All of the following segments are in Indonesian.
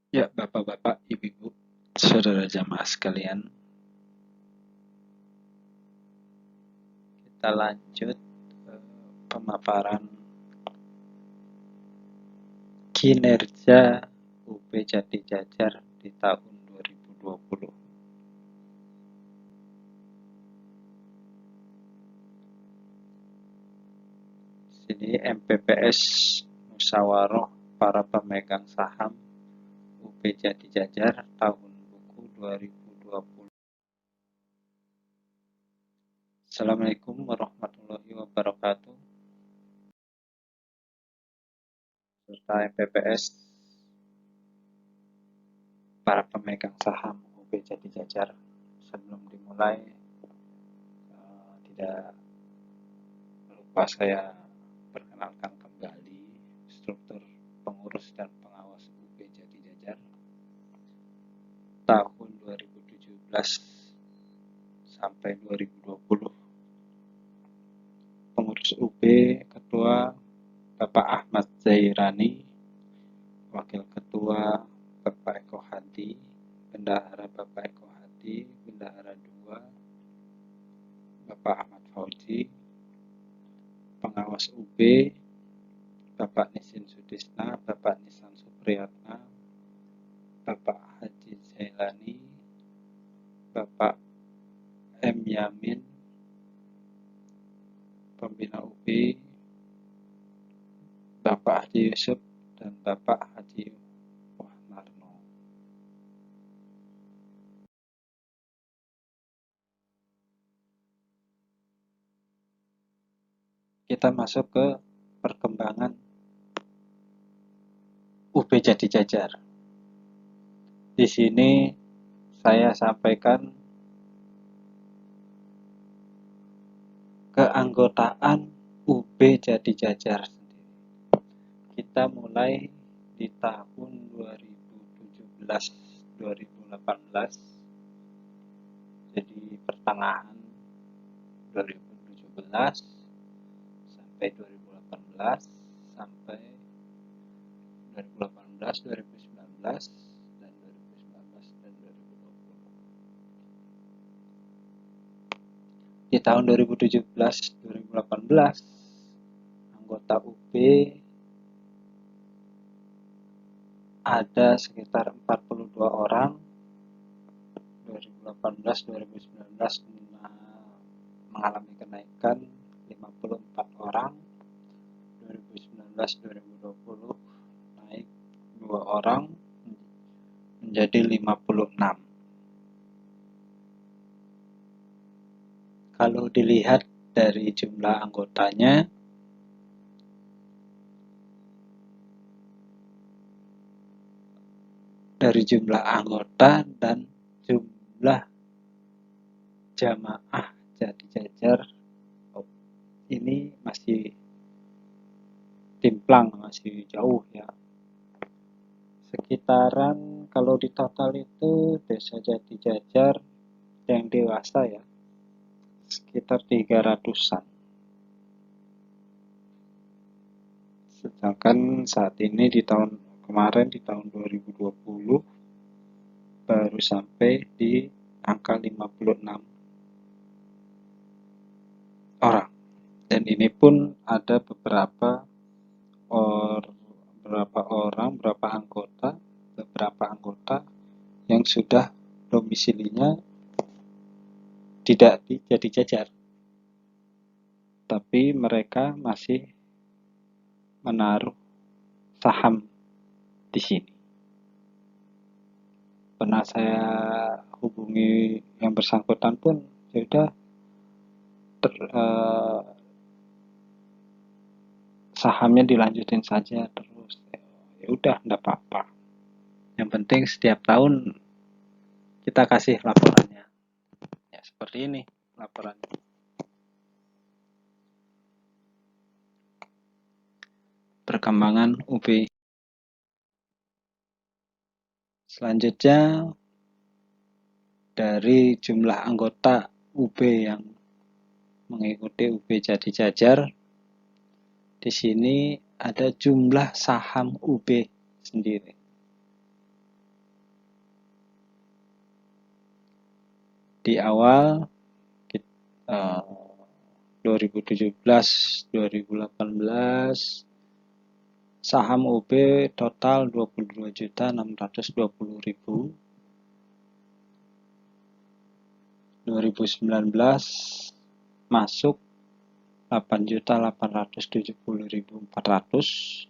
Ya, Bapak-bapak, Ibu-ibu, saudara jamaah sekalian, kita lanjut pemaparan kinerja UB Jati Jajar di tahun 2020. Sini MPPS Musyawarah para pemegang saham UB Jati Jajar tahun buku 2020. Assalamualaikum warahmatullahi wabarakatuh. Serta MPPS para pemegang saham UB Jati Jajar. Sebelum dimulai, tidak lupa saya perkenalkan kembali struktur pengurus dan pengawas UB Jati Jajar tahun 2017 sampai 2020. Pengurus UB Ketua Bapak Ahmad Zairani, Wakil Ketua Bapak Eko Hadi, Bendahara Bapak Eko Hadi, Bendahara 2 Bapak Ahmad Fauzi, Pengawas UB Bapak Nisin Sudisna, Bapak Nisan Supriyatna, Bapak Haji Zailani, Bapak M. Yamin, Pembina UB, Bapak Haji Yusuf, dan Bapak Haji Wahmarno. Kita masuk ke perkembangan UB Jati Jajar. Di sini saya sampaikan keanggotaan UB Jati Jajar sendiri. Kita mulai di tahun 2017-2018, jadi pertengahan 2017 sampai 2018 sampai 2018, 2019 dan 2019 dan 2020. Di tahun 2017-2018 anggota UB ada sekitar 42 orang. 2018-2019 mengalami kenaikan 54 orang. 2019-2020 naik 2 orang menjadi 56. Kalau dilihat dari jumlah anggotanya, dari jumlah anggota dan jumlah jamaah Jati Jajar ini masih timplang, masih jauh ya. Sekitaran kalau di total itu desa Jati Jajar yang dewasa ya sekitar 300-an. Sedangkan saat ini di tahun kemarin di tahun 2020 baru sampai di angka 56 orang. Dan ini pun ada beberapa anggota yang sudah domisilinya tidak di Jati Jajar, tapi mereka masih menaruh saham di sini. Pernah saya hubungi yang bersangkutan pun ya udah sahamnya dilanjutin saja terus. Ya udah, enggak apa-apa. Yang penting setiap tahun kita kasih laporannya. Ya seperti ini laporannya. Perkembangan UB. Selanjutnya dari jumlah anggota UB yang mengikuti UB Jati Jajar, di sini ada jumlah saham UB sendiri. di awal 2017-2018 saham UB total 22.620.000. 2019 masuk 8.870.400.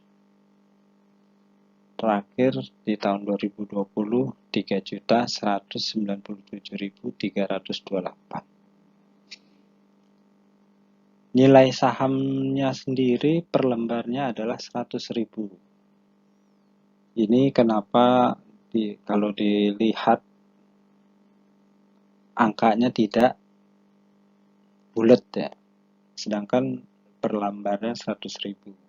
Terakhir di tahun 2020 3.197.328. Nilai sahamnya sendiri per lembarnya adalah 100.000. Ini kenapa kalau dilihat angkanya tidak bulat ya, sedangkan per lembarnya 100.000.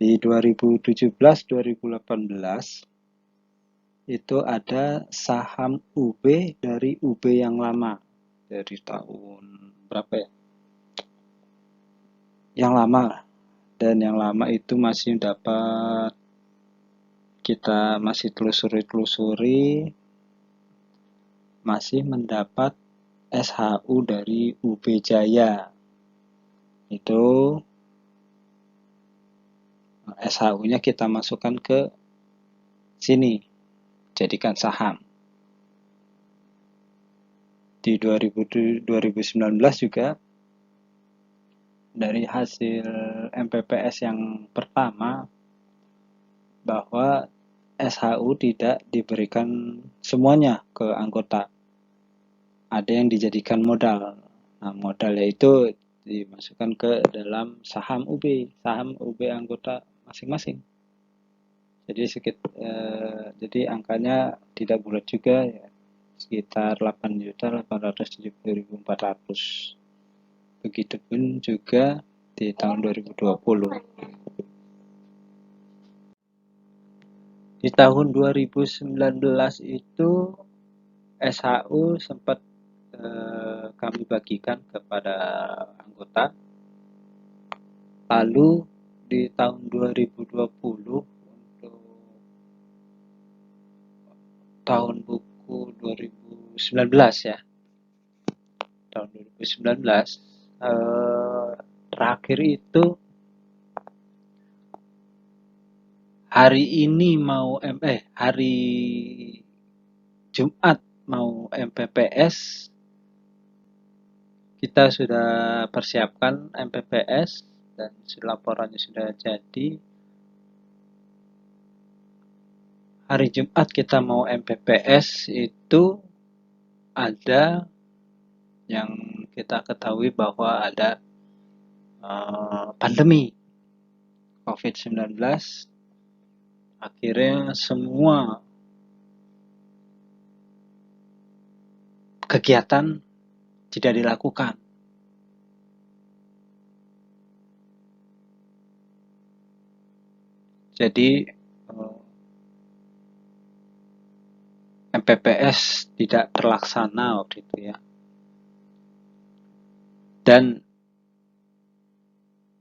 Di 2017-2018 itu ada saham UB dari UB yang lama, dari tahun berapa ya? Yang lama, dan yang lama itu masih dapat, kita masih telusuri masih mendapat SHU dari UB Jaya. Itu SHU-nya kita masukkan ke sini, jadikan saham. Di 2019 juga dari hasil MPPS yang pertama bahwa SHU tidak diberikan semuanya ke anggota, ada yang dijadikan modal. Nah, modal yaitu dimasukkan ke dalam saham UB anggota masing-masing. Jadi angkanya tidak bulat juga ya, sekitar 8.870.400. Begitupun juga di tahun 2020. Di tahun 2019 itu SHU sempat kami bagikan kepada anggota. Lalu di tahun 2020 untuk tahun buku 2019 ya, tahun 2019 terakhir itu hari Jumat mau MPPS, kita sudah persiapkan MPPS dan laporannya sudah jadi. Hari Jumat kita mau MPPS itu ada yang kita ketahui bahwa ada pandemi COVID-19. Akhirnya semua kegiatan tidak dilakukan. Jadi MPPS tidak terlaksana waktu itu ya. Dan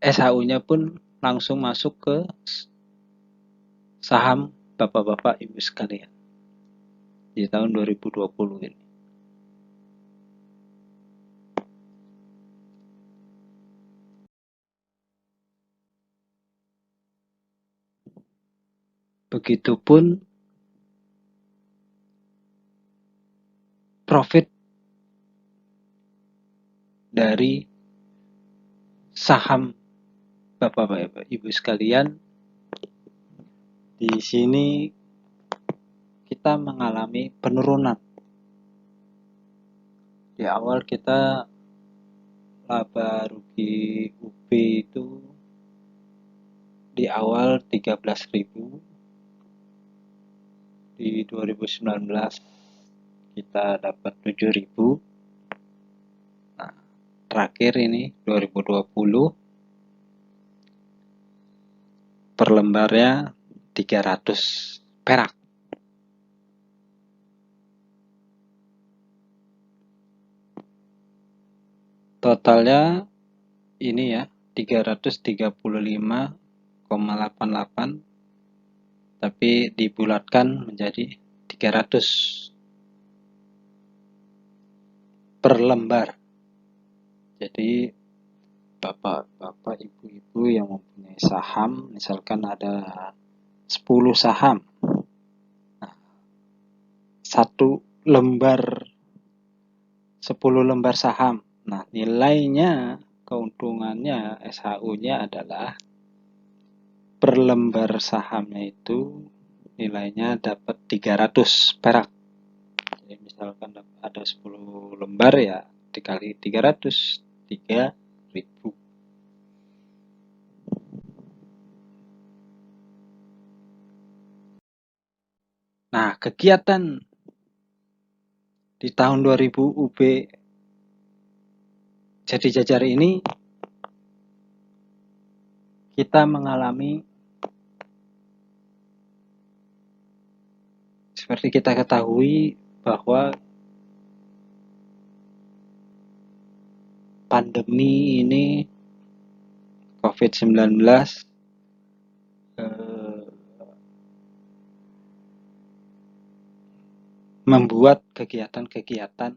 SHU-nya pun langsung masuk ke saham Bapak-bapak Ibu sekalian di tahun 2020 ini. Begitupun profit dari saham Bapak-bapak Ibu sekalian. Di sini kita mengalami penurunan. Di awal kita laba rugi UB itu di awal 13.000. Di 2019 kita dapat 7.000. Nah, terakhir ini 2020 per lembarnya 300 perak. Totalnya ini ya 335,88, tapi dibulatkan menjadi 300. per lembar. Jadi bapak-bapak, ibu-ibu yang mempunyai saham, misalkan ada 10 saham, satu lembar 10 lembar saham. Nah, nilainya, keuntungannya, SHU-nya adalah per lembar sahamnya itu nilainya dapat 300 perak. Jadi misalkan ada 10 lembar, ya dikali 300, 3.000. Nah, kegiatan di tahun 2000 UB Jadi Jajar ini, kita mengalami, seperti kita ketahui, bahwa pandemi ini COVID-19 membuat kegiatan-kegiatan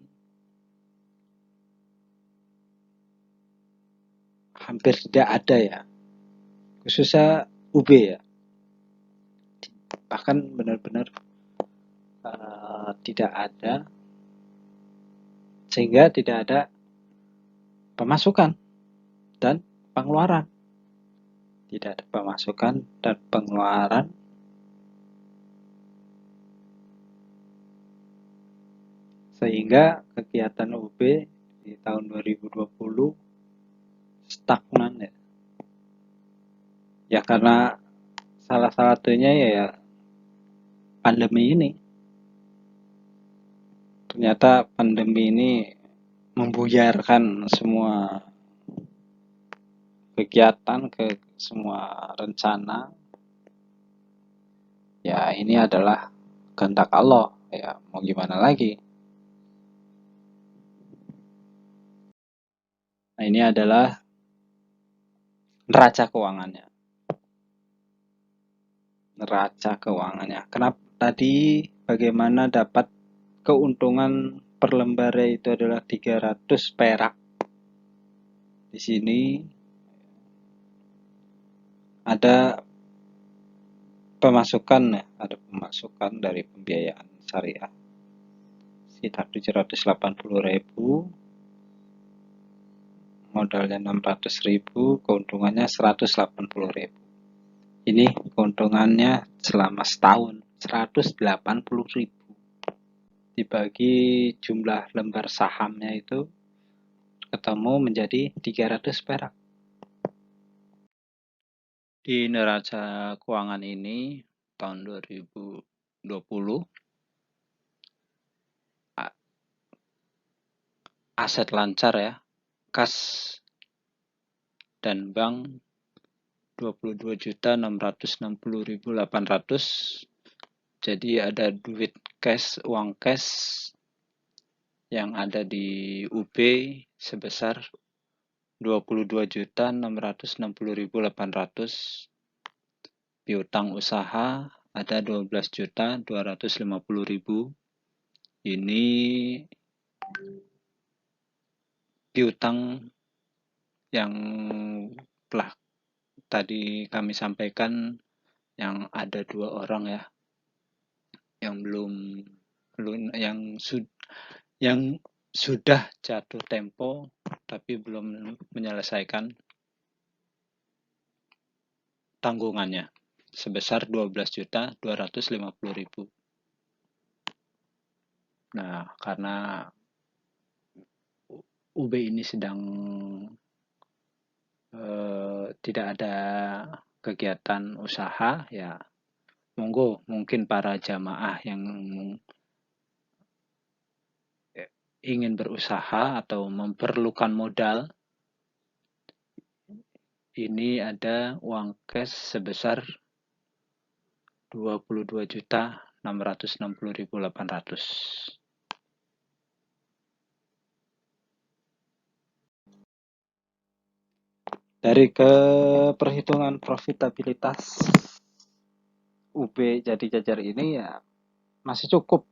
hampir tidak ada, ya, khususnya UB, ya, bahkan benar-benar tidak ada, sehingga tidak ada pemasukan dan pengeluaran. Tidak ada pemasukan dan pengeluaran, sehingga kegiatan UB di tahun 2020 stagnan, ya. Ya karena salah satunya ya pandemi ini. Ternyata pandemi ini membuyarkan semua kegiatan, ke semua rencana. Ya ini adalah kehendak Allah, ya mau gimana lagi. Nah, ini adalah neraca keuangannya. Kenapa tadi, bagaimana dapat keuntungan per lembarnya itu adalah 300 perak. Di sini ada pemasukan dari pembiayaan syariah sekitar 780.000, modalnya 600.000, keuntungannya 180.000. Ini keuntungannya selama setahun, 180.000. Dibagi jumlah lembar sahamnya itu ketemu menjadi 300 perak. Di neraca keuangan ini tahun 2020, aset lancar, ya, kas dan bank 22.660.800. Jadi ada uang cash yang ada di UB sebesar 22.660.800. Piutang usaha ada 12.250.000. Ini piutang yang telah tadi kami sampaikan, yang ada 2 orang, ya, yang sudah jatuh tempo tapi belum menyelesaikan tanggungannya sebesar 12.250.000. Nah, karena UB ini sedang tidak ada kegiatan usaha, ya monggo, mungkin para jamaah yang ingin berusaha atau memerlukan modal, ini ada uang cash sebesar 22.660.800. Dari perhitungan profitabilitas UB Jadi Jajar ini, ya masih cukup.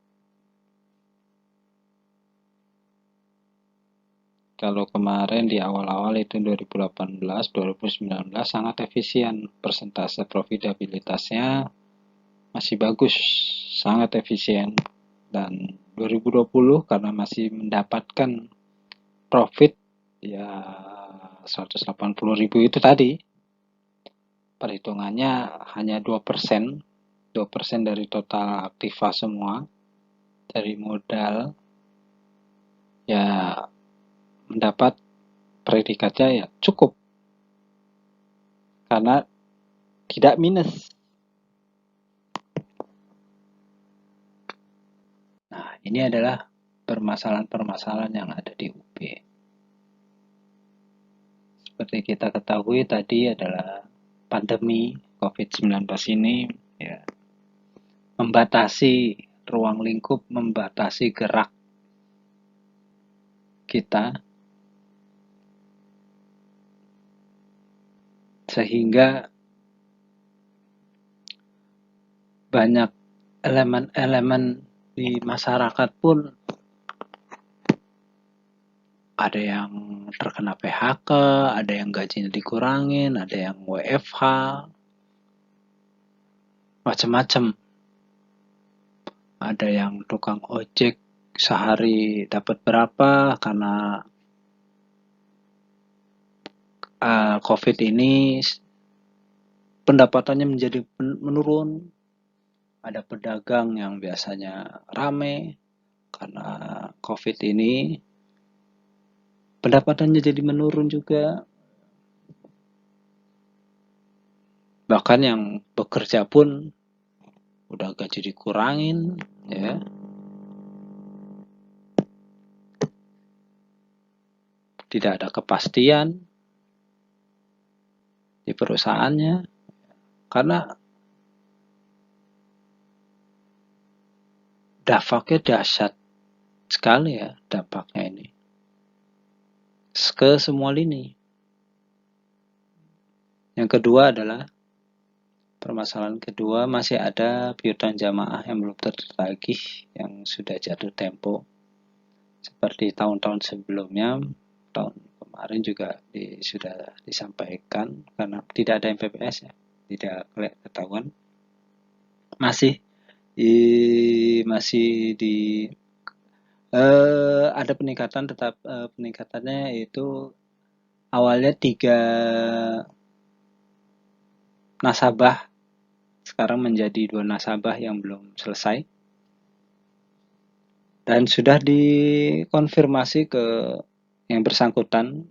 Kalau kemarin di awal-awal itu 2018, 2019 sangat efisien, persentase profitabilitasnya masih bagus, sangat efisien. Dan 2020 karena masih mendapatkan profit ya 180.000 itu tadi, perhitungannya hanya 2%, 2% dari total aktiva semua, dari modal, ya mendapat predikatnya ya cukup, karena tidak minus. Nah, ini adalah permasalahan-permasalahan yang ada di UB. Seperti kita ketahui tadi adalah pandemi COVID-19 ini ya, membatasi ruang lingkup, membatasi gerak kita, sehingga banyak elemen-elemen di masyarakat pun ada yang terkena PHK, ada yang gajinya dikurangin, ada yang WFH, macam-macam. Ada yang tukang ojek sehari dapat berapa karena COVID ini pendapatannya menjadi menurun. Ada pedagang yang biasanya rame karena COVID ini pendapatannya jadi menurun juga. Bahkan yang bekerja pun udah gaji dikurangin, ya. Tidak ada kepastian di perusahaannya karena dampaknya dahsyat sekali ya, dampaknya ini ke semua lini. Yang kedua adalah permasalahan kedua, masih ada piutang jamaah yang belum tertagih, yang sudah jatuh tempo seperti tahun-tahun sebelumnya. Tahun kemarin juga sudah disampaikan karena tidak ada MPPS ya, tidak ketahuan. Masih di ada peningkatan, tetap peningkatannya itu awalnya 3 nasabah, sekarang menjadi 2 nasabah yang belum selesai, dan sudah dikonfirmasi ke yang bersangkutan,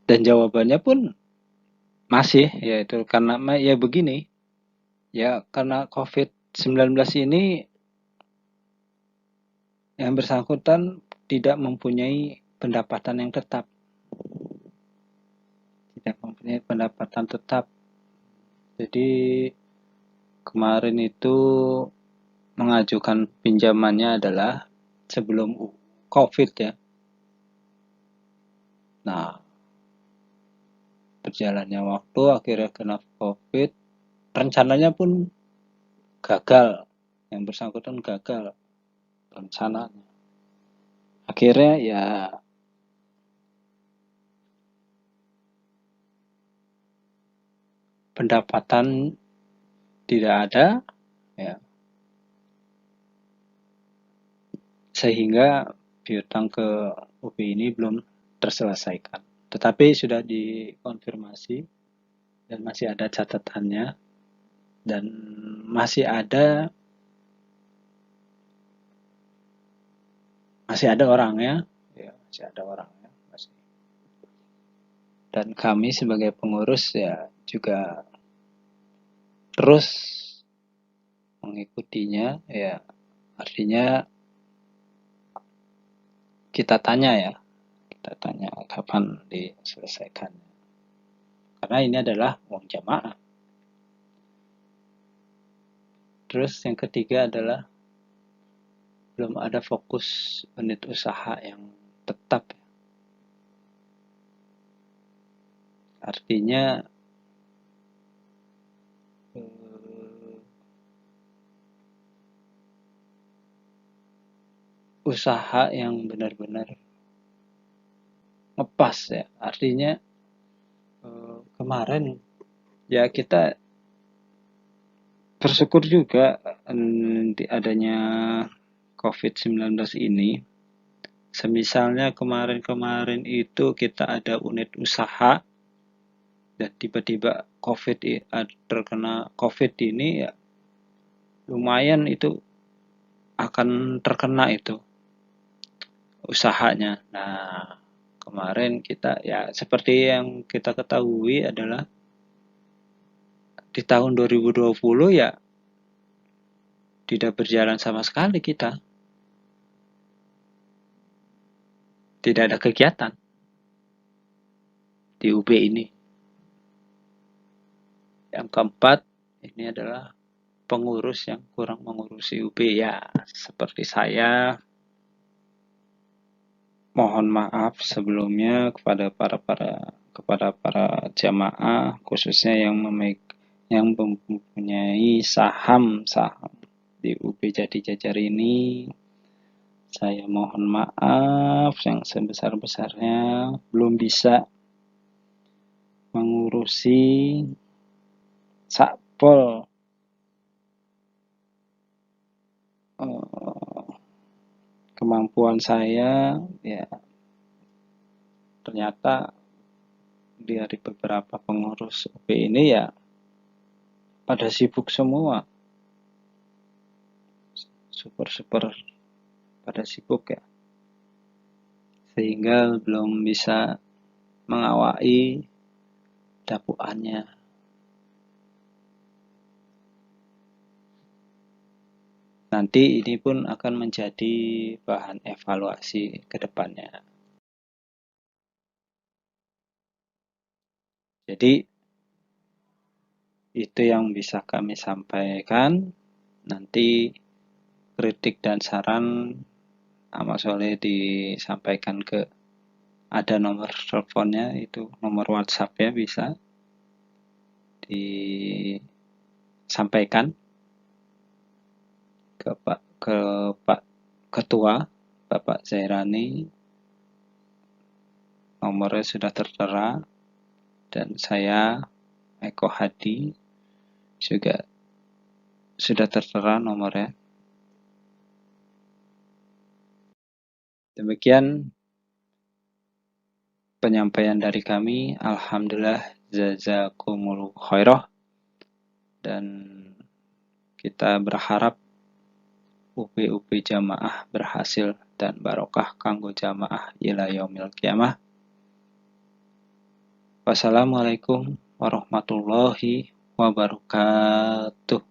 dan jawabannya pun masih, yaitu karena ya begini ya, karena COVID-19 ini yang bersangkutan tidak mempunyai pendapatan yang tetap, jadi kemarin itu mengajukan pinjamannya adalah sebelum COVID ya. Nah, berjalannya waktu akhirnya kena COVID, rencananya pun gagal, yang bersangkutan gagal rencananya. Akhirnya ya pendapatan tidak ada ya, sehingga piutang ke UPI ini belum terselesaikan. Tetapi sudah dikonfirmasi dan masih ada catatannya, dan masih ada orangnya ya, masih ada orangnya masih. Dan kami sebagai pengurus ya juga terus mengikutinya ya, artinya kita tanya kapan diselesaikan, karena ini adalah uang jamaah. Terus yang ketiga adalah belum ada fokus unit usaha yang tetap, artinya usaha yang benar-benar ngepas ya. Artinya kemarin ya kita bersyukur juga di adanya COVID-19 ini. Semisalnya kemarin-kemarin itu kita ada unit usaha dan tiba-tiba terkena COVID ini ya lumayan itu akan terkena itu usahanya. Nah, kemarin kita ya seperti yang kita ketahui adalah di tahun 2020 ya tidak berjalan sama sekali kita. Tidak ada kegiatan di UB ini. Yang keempat, ini adalah pengurus yang kurang mengurusi UB ya. Seperti saya, mohon maaf sebelumnya kepada para jamaah khususnya yang mempunyai saham di UB Jati Jajar ini. Saya mohon maaf yang sebesar-besarnya belum bisa mengurusi Sakpol kemampuan saya ya ternyata dari beberapa pengurus UB ini ya pada sibuk semua, super pada sibuk ya, sehingga belum bisa mengawai dapuannya. Nanti ini pun akan menjadi bahan evaluasi ke depannya. Jadi itu yang bisa kami sampaikan. Nanti kritik dan saran Mas Soleh disampaikan ke ada nomor teleponnya, itu nomor WhatsApp ya, bisa disampaikan ke Pak Ketua Bapak Zairani. Nomornya sudah tertera dan saya Eko Hadi juga sudah tertera nomornya. Demikian penyampaian dari kami. Alhamdulillah, jazakumullah khairah, dan kita berharap UB jamaah berhasil dan barokah kanggo jamaah ila yaumil qiyamah. Wassalamualaikum warahmatullahi wabarakatuh.